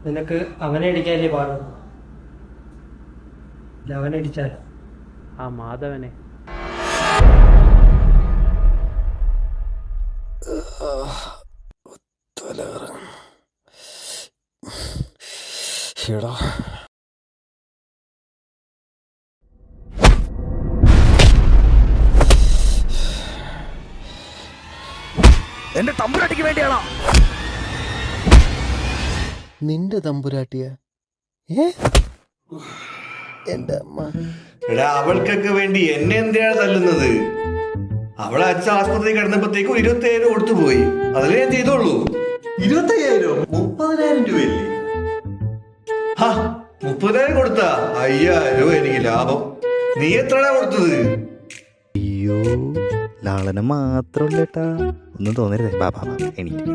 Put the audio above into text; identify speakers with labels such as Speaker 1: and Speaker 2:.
Speaker 1: നിനക്ക് അവനെ അടിക്കാനല്ലേ പാടുള്ളൂ. അവനടിച്ചാൽ
Speaker 2: ആ മാധവനെ
Speaker 3: എടാ എന്റെ തമ്പുരാട്ടിക്ക് വേണ്ടിയാണോ? നിന്റെ തമ്പുരാട്ടിയ? എന്റെ അമ്മ.
Speaker 4: എടാ അവൾക്കൊക്കെ വേണ്ടി എന്നെ എന്തിനാണ് തല്ലുന്നത്? അവളെ അച്ഛൻ ആസ്പത്രി കിടന്നപ്പോഴത്തേക്കും 27,000 കൊടുത്തു പോയി. അതിലേ ഞാൻ ചെയ്തോളൂ.
Speaker 5: 25,000 30,000 രൂപയല്ലേ?
Speaker 4: 30,000 കൊടുത്താ 5,000 എനിക്ക് ലാഭം. നീ എത്രയാ കൊടുത്തത്?
Speaker 3: അയ്യോ, ലാളന മാത്രമല്ലേട്ടാ, ഒന്നും തോന്നരുതേ. ബാബാ എനിക്ക്